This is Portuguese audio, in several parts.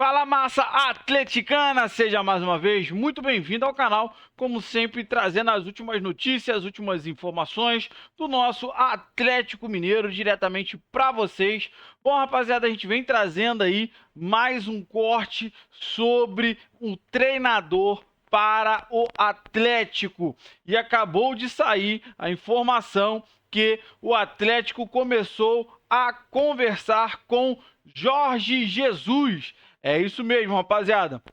Fala, massa atleticana, seja mais uma vez muito bem-vindo ao canal, como sempre trazendo as últimas notícias, as últimas informações do nosso Atlético Mineiro diretamente para vocês. Bom, rapaziada, a gente vem trazendo aí mais um corte sobre o treinador para o Atlético e acabou de sair a informação que o Atlético começou a conversar com Jorge Jesus. É isso mesmo, rapaziada.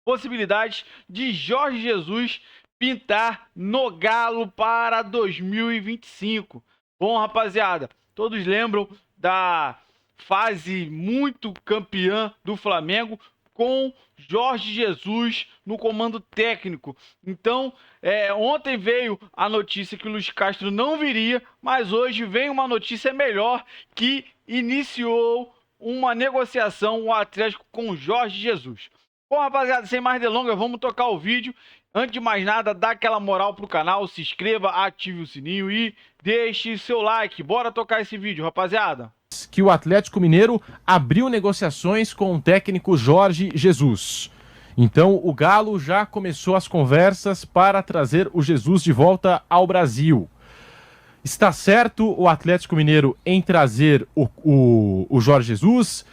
Possibilidades de Jorge Jesus pintar no Galo para 2025. Bom, rapaziada, todos lembram da fase muito campeã do Flamengo com Jorge Jesus no comando técnico. Então, ontem veio a notícia que o Luiz Castro não viria, mas hoje vem uma notícia melhor que iniciou uma negociação, o Atlético com Jorge Jesus. Bom, rapaziada, sem mais delongas, vamos tocar o vídeo. Antes de mais nada, dá aquela moral pro canal, se inscreva, ative o sininho e deixe seu like. Bora tocar esse vídeo, rapaziada. Que o Atlético Mineiro abriu negociações com o técnico Jorge Jesus. Então, o Galo já começou as conversas para trazer o Jesus de volta ao Brasil. Está certo o Atlético Mineiro em trazer o Jorge Jesus?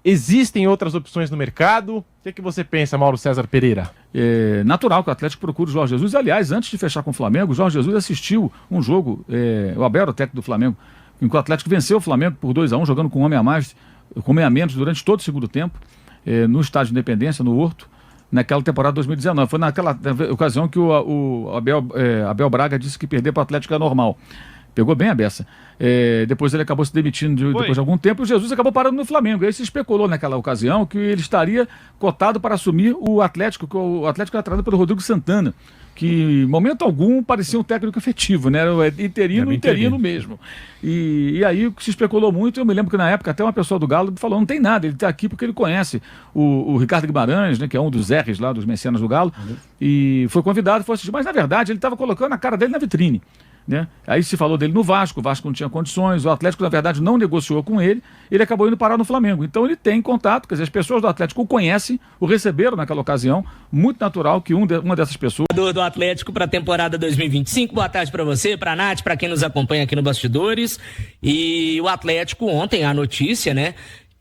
Existem outras opções no mercado? O que você pensa, Mauro César Pereira? É natural que o Atlético procure o Jorge Jesus. Aliás, antes de fechar com o Flamengo, o Jorge Jesus assistiu um jogo, o Abel era o técnico do Flamengo, em que o Atlético venceu o Flamengo por 2-1, jogando com um homem a mais, com um homem a menos durante todo o segundo tempo, no Estádio de Independência, no Horto, naquela temporada de 2019. Foi naquela ocasião que o Abel Braga disse que perder para o Atlético é normal. Pegou bem a beça. Depois ele acabou se demitindo depois de algum tempo e o Jesus acabou parando no Flamengo. Aí se especulou naquela ocasião que ele estaria cotado para assumir o Atlético, que o Atlético era treinado pelo Rodrigo Santana, que em momento algum parecia um técnico efetivo, né? Era interino mesmo. E aí se especulou muito. Eu me lembro que na época até uma pessoa do Galo falou, não tem nada, ele está aqui porque ele conhece o Ricardo Guimarães, né, que é um dos R's lá, dos mecenas do Galo, e foi convidado, foi assistir. Mas na verdade ele estava colocando a cara dele na vitrine. Né? Aí se falou dele no Vasco, o Vasco não tinha condições, o Atlético na verdade não negociou com ele, ele acabou indo parar no Flamengo. Então ele tem contato, quer dizer, as pessoas do Atlético o conhecem, o receberam naquela ocasião, muito natural que uma dessas pessoas... Do Atlético para a temporada 2025, boa tarde para você, para a Nath, para quem nos acompanha aqui no Bastidores. E o Atlético ontem, a notícia, né,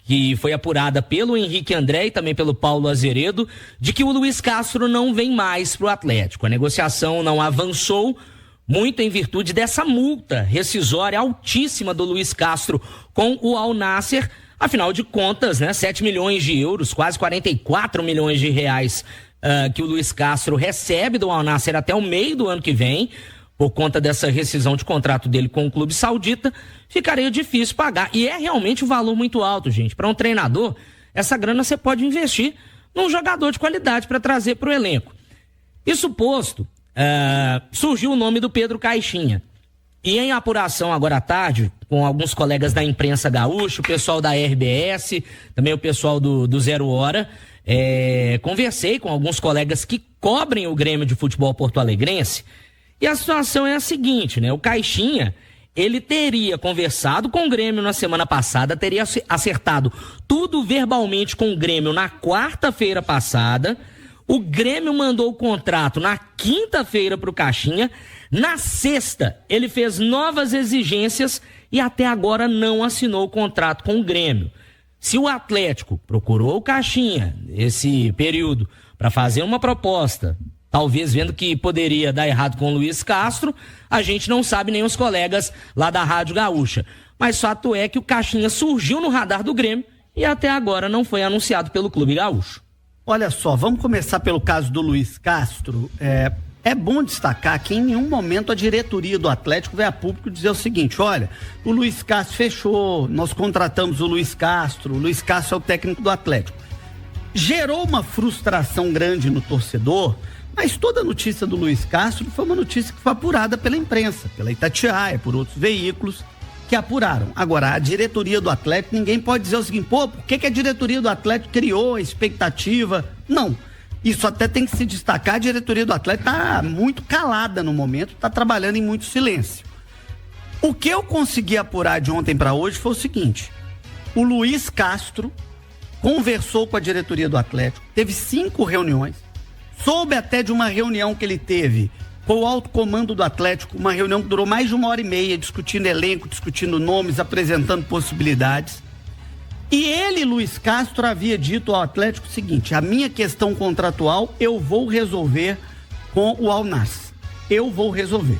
que foi apurada pelo Henrique André e também pelo Paulo Azeredo, de que o Luiz Castro não vem mais para o Atlético. A negociação não avançou, muito em virtude dessa multa rescisória altíssima do Luiz Castro com o Al Nassr. Afinal de contas, né, 7 milhões de euros, quase 44 milhões de reais que o Luiz Castro recebe do Al Nassr até o meio do ano que vem, por conta dessa rescisão de contrato dele com o clube saudita, ficaria difícil pagar. E é realmente um valor muito alto, gente. Para um treinador, essa grana você pode investir num jogador de qualidade para trazer para o elenco. Isso posto, surgiu o nome do Pedro Caixinha. E em apuração agora à tarde, com alguns colegas da imprensa gaúcha, o pessoal da RBS, também o pessoal do Zero Hora, conversei com alguns colegas que cobrem o Grêmio de Futebol porto-alegrense, e a situação é a seguinte, né? O Caixinha, ele teria conversado com o Grêmio na semana passada, teria acertado tudo verbalmente com o Grêmio na quarta-feira passada. O Grêmio mandou o contrato na quinta-feira para o Caixinha. Na sexta, ele fez novas exigências e até agora não assinou o contrato com o Grêmio. Se o Atlético procurou o Caixinha nesse período para fazer uma proposta, talvez vendo que poderia dar errado com o Luiz Castro, a gente não sabe, nem os colegas lá da Rádio Gaúcha. Mas fato é que o Caixinha surgiu no radar do Grêmio e até agora não foi anunciado pelo Clube Gaúcho. Olha só, vamos começar pelo caso do Luiz Castro. É bom destacar que em nenhum momento a diretoria do Atlético veio a público dizer o seguinte: olha, o Luiz Castro fechou, nós contratamos o Luiz Castro é o técnico do Atlético. Gerou uma frustração grande no torcedor, mas toda a notícia do Luiz Castro foi uma notícia que foi apurada pela imprensa, pela Itatiaia, por outros veículos que apuraram. Agora, a diretoria do Atlético, ninguém pode dizer o seguinte: pô, por que a diretoria do Atlético criou a expectativa? Não. Isso até tem que se destacar, a diretoria do Atlético está muito calada no momento, está trabalhando em muito silêncio. O que eu consegui apurar de ontem para hoje foi o seguinte: o Luiz Castro conversou com a diretoria do Atlético, teve 5 reuniões, soube até de uma reunião que ele teve com o alto comando do Atlético, uma reunião que durou mais de 1h30, discutindo elenco, discutindo nomes, apresentando possibilidades. E ele, Luiz Castro, havia dito ao Atlético o seguinte: a minha questão contratual eu vou resolver com o Al Nassr. Eu vou resolver.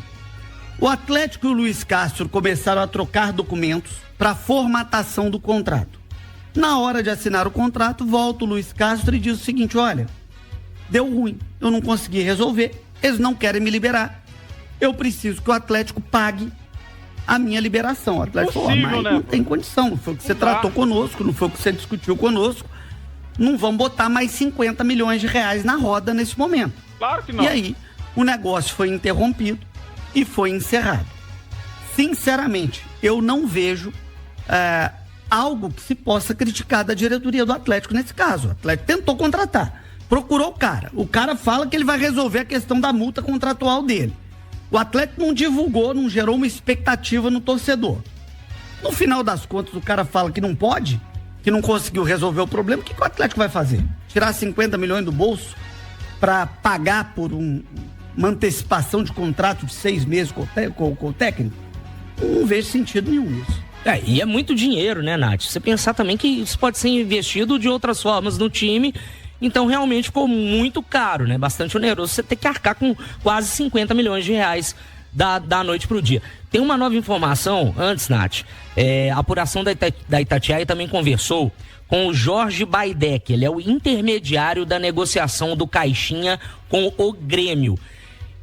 O Atlético e o Luiz Castro começaram a trocar documentos para formatação do contrato. Na hora de assinar o contrato, volta o Luiz Castro e diz o seguinte: olha, deu ruim, eu não consegui resolver, eles não querem me liberar. Eu preciso que o Atlético pague a minha liberação. O Atlético falou: mas não tem condição, não foi o que você tratou conosco, não foi o que você discutiu conosco, não vamos botar mais 50 milhões de reais na roda nesse momento. Claro que não. E aí, o negócio foi interrompido e foi encerrado. Sinceramente, eu não vejo algo que se possa criticar da diretoria do Atlético nesse caso. O Atlético tentou contratar, procurou o cara fala que ele vai resolver a questão da multa contratual dele. O Atlético não divulgou, não gerou uma expectativa no torcedor. No final das contas, o cara fala que não pode, que não conseguiu resolver o problema. O que o Atlético vai fazer? Tirar 50 milhões do bolso para pagar por uma antecipação de contrato de 6 meses com o técnico? Não vejo sentido nenhum nisso. E é muito dinheiro, né, Nath? Você pensar também que isso pode ser investido de outras formas no time. Então, realmente ficou muito caro, né? Bastante oneroso você ter que arcar com quase 50 milhões de reais da noite pro dia. Tem uma nova informação, antes, Nath. A apuração da Itatiaia também conversou com o Jorge Baidec. Ele é o intermediário da negociação do Caixinha com o Grêmio.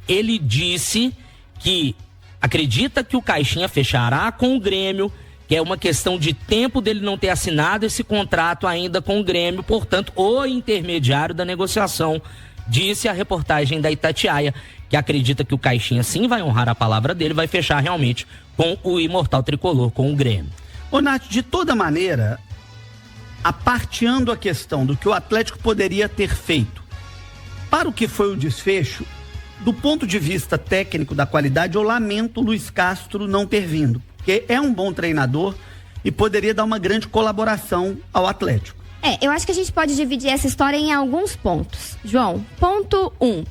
Ele disse que acredita que o Caixinha fechará com o Grêmio, que é uma questão de tempo dele não ter assinado esse contrato ainda com o Grêmio, portanto, o intermediário da negociação, disse a reportagem da Itatiaia, que acredita que o Caixinha sim vai honrar a palavra dele, vai fechar realmente com o Imortal Tricolor, com o Grêmio. Ô, Nath, de toda maneira, aparteando a questão do que o Atlético poderia ter feito para o que foi o desfecho, do ponto de vista técnico da qualidade, eu lamento o Luiz Castro não ter vindo, porque é um bom treinador e poderia dar uma grande colaboração ao Atlético. Eu acho que a gente pode dividir essa história em alguns pontos. João, ponto 1.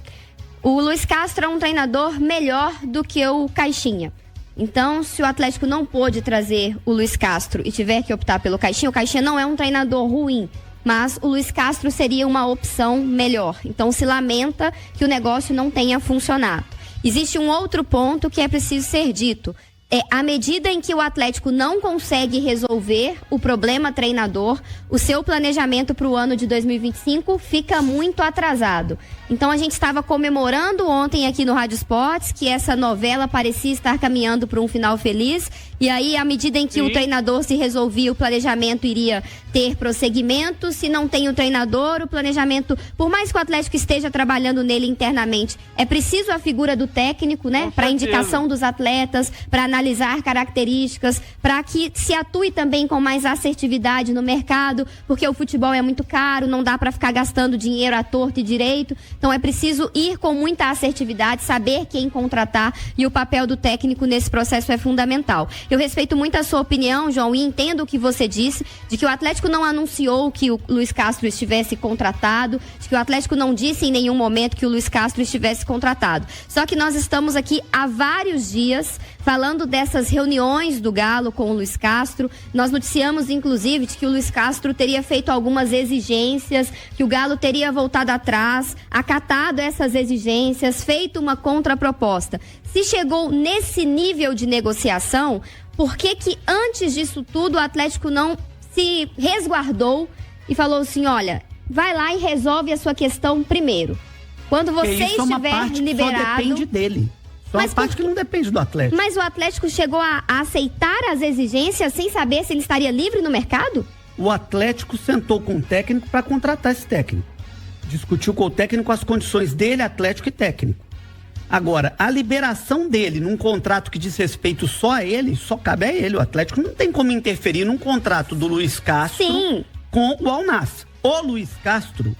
O Luiz Castro é um treinador melhor do que o Caixinha. Então, se o Atlético não pôde trazer o Luiz Castro e tiver que optar pelo Caixinha, o Caixinha não é um treinador ruim, mas o Luiz Castro seria uma opção melhor. Então, se lamenta que o negócio não tenha funcionado. Existe um outro ponto que é preciso ser dito. À medida em que o Atlético não consegue resolver o problema treinador, o seu planejamento para o ano de 2025 fica muito atrasado. Então a gente estava comemorando ontem aqui no Rádio Esportes que essa novela parecia estar caminhando para um final feliz, e aí à medida em que o treinador se resolvia, o planejamento iria ter prosseguimento. Se não tem o treinador, o planejamento, por mais que o Atlético esteja trabalhando nele internamente, é preciso a figura do técnico, né? Para indicação dos atletas, para analisar características, para que se atue também com mais assertividade no mercado, porque o futebol é muito caro, não dá para ficar gastando dinheiro à torto e direito. Então é preciso ir com muita assertividade, saber quem contratar, e o papel do técnico nesse processo é fundamental. Eu respeito muito a sua opinião, João, e entendo o que você disse, de que o Atlético não anunciou que o Luiz Castro estivesse contratado, de que o Atlético não disse em nenhum momento que o Luiz Castro estivesse contratado. Só que nós estamos aqui há vários dias falando dessas reuniões do Galo com o Luiz Castro. Nós noticiamos, inclusive, de que o Luiz Castro teria feito algumas exigências, que o Galo teria voltado atrás, acatado essas exigências, feito uma contraproposta. Se chegou nesse nível de negociação, por que antes disso tudo o Atlético não se resguardou e falou assim: olha, vai lá e resolve a sua questão primeiro. Quando você estiver liberado... Só depende dele. Mas uma parte que não depende do Atlético. Mas o Atlético chegou a aceitar as exigências sem saber se ele estaria livre no mercado? O Atlético sentou com o técnico para contratar esse técnico. Discutiu com o técnico as condições dele, Atlético e técnico. Agora, a liberação dele num contrato que diz respeito só a ele, só cabe a ele. O Atlético não tem como interferir num contrato do Luiz Castro com o Al Nassr. O Luiz Castro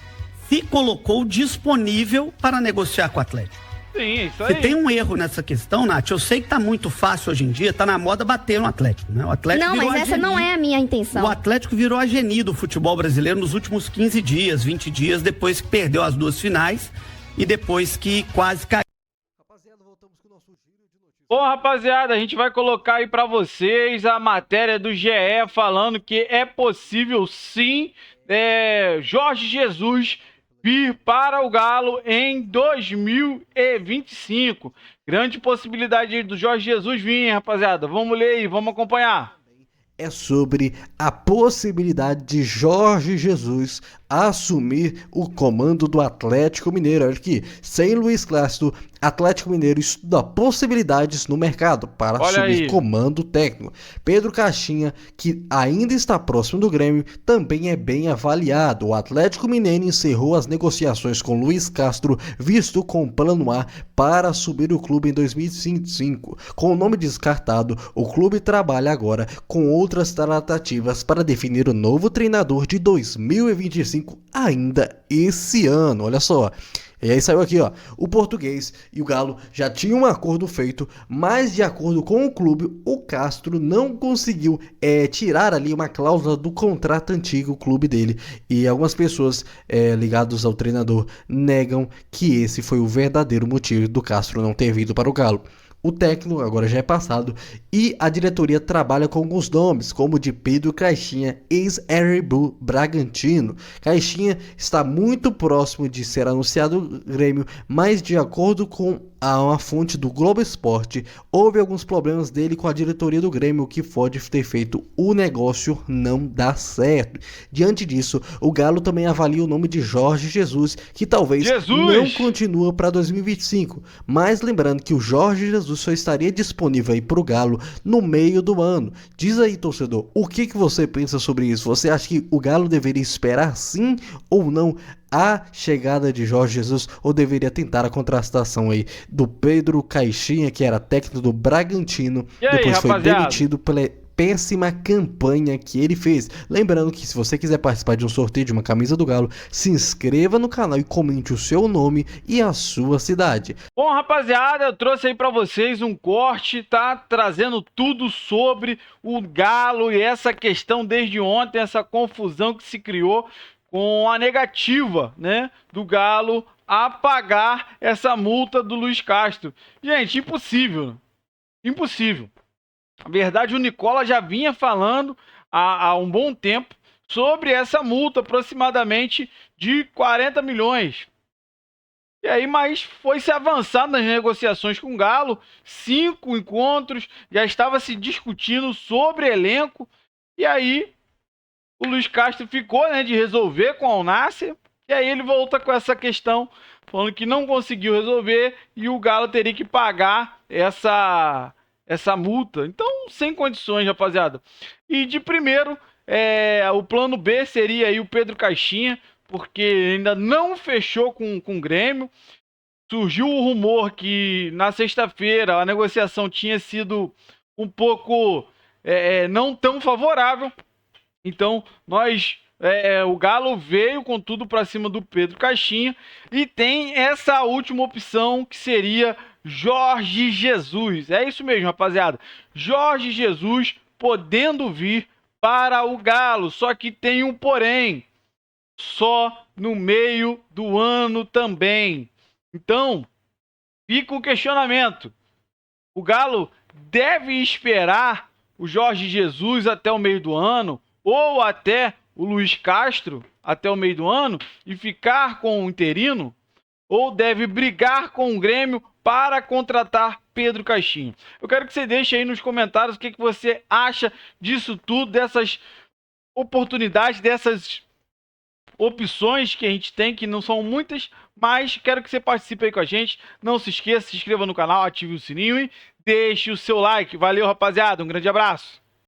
se colocou disponível para negociar com o Atlético. Sim, é isso Se aí. tem um erro nessa questão, Nath, eu sei que tá muito fácil hoje em dia, tá na moda bater no Atlético, né? O Atlético Não, virou mas essa não é a minha intenção. O Atlético virou a geni do futebol brasileiro nos últimos 15 dias, 20 dias, depois que perdeu as 2 finais e depois que quase caiu. Bom, rapaziada, a gente vai colocar aí pra vocês a matéria do GE falando que é possível sim Jorge Jesus vir para o Galo em 2025. Grande possibilidade aí do Jorge Jesus vir, hein, rapaziada. Vamos ler aí, vamos acompanhar. É sobre a possibilidade de Jorge Jesus assumir o comando do Atlético Mineiro. Olha aqui, sem Luiz Castro, Atlético Mineiro estuda possibilidades no mercado para assumir comando técnico. Pedro Caixinha, que ainda está próximo do Grêmio, também é bem avaliado. O Atlético Mineiro encerrou as negociações com Luiz Castro, visto com plano A para assumir o clube em 2025. Com o nome descartado, o clube trabalha agora com outras tratativas para definir o novo treinador de 2025 ainda esse ano. Olha só. E aí saiu aqui, ó, o Português e o Galo já tinham um acordo feito, mas de acordo com o clube, o Castro não conseguiu tirar ali uma cláusula do contrato antigo, o clube dele. E algumas pessoas ligadas ao treinador negam que esse foi o verdadeiro motivo do Castro não ter vindo para o Galo. O técnico agora já é passado e a diretoria trabalha com alguns nomes, como o de Pedro Caixinha, ex-Red Bull Bragantino. Caixinha está muito próximo de ser anunciado no Grêmio, mas de acordo com uma fonte do Globo Esporte, houve alguns problemas dele com a diretoria do Grêmio, o que pode ter feito o negócio não dar certo. Diante disso, o Galo também avalia o nome de Jorge Jesus, que talvez não continue para 2025. Mas lembrando que o Jorge Jesus só estaria disponível aí para o Galo no meio do ano. Diz aí, torcedor, o que você pensa sobre isso? Você acha que o Galo deveria esperar sim ou não a chegada de Jorge Jesus, ou deveria tentar a contratação aí do Pedro Caixinha, que era técnico do Bragantino, e aí, depois rapaziada? foi demitido pela péssima campanha que ele fez. Lembrando que se você quiser participar de um sorteio de uma camisa do Galo, se inscreva no canal e comente o seu nome e a sua cidade. Bom, rapaziada, eu trouxe aí pra vocês um corte, tá? Trazendo tudo sobre o Galo e essa questão desde ontem, essa confusão que se criou com a negativa, né, do Galo a pagar essa multa do Luiz Castro. Gente, impossível. Impossível. Na verdade, o Nicola já vinha falando há um bom tempo sobre essa multa, aproximadamente de 40 milhões. E aí, mas foi se avançando nas negociações com o Galo, 5 encontros, já estava se discutindo sobre elenco, e aí o Luiz Castro ficou, né, de resolver com a Alnácia, e aí ele volta com essa questão, falando que não conseguiu resolver e o Galo teria que pagar essa multa. Então, sem condições, rapaziada. E de primeiro, o plano B seria aí o Pedro Caixinha, porque ainda não fechou com o Grêmio. Surgiu o rumor que na sexta-feira a negociação tinha sido um pouco não tão favorável. Então, o Galo veio com tudo para cima do Pedro Caixinha e tem essa última opção que seria Jorge Jesus. É isso mesmo, rapaziada. Jorge Jesus podendo vir para o Galo, só que tem um porém. Só no meio do ano também. Então, fica o questionamento. O Galo deve esperar o Jorge Jesus até o meio do ano ou até o Luiz Castro até o meio do ano e ficar com o interino? Ou deve brigar com o Grêmio para contratar Pedro Caixinha? Eu quero que você deixe aí nos comentários o que você acha disso tudo, dessas oportunidades, dessas opções que a gente tem, que não são muitas, mas quero que você participe aí com a gente. Não se esqueça, se inscreva no canal, ative o sininho e deixe o seu like. Valeu, rapaziada, um grande abraço.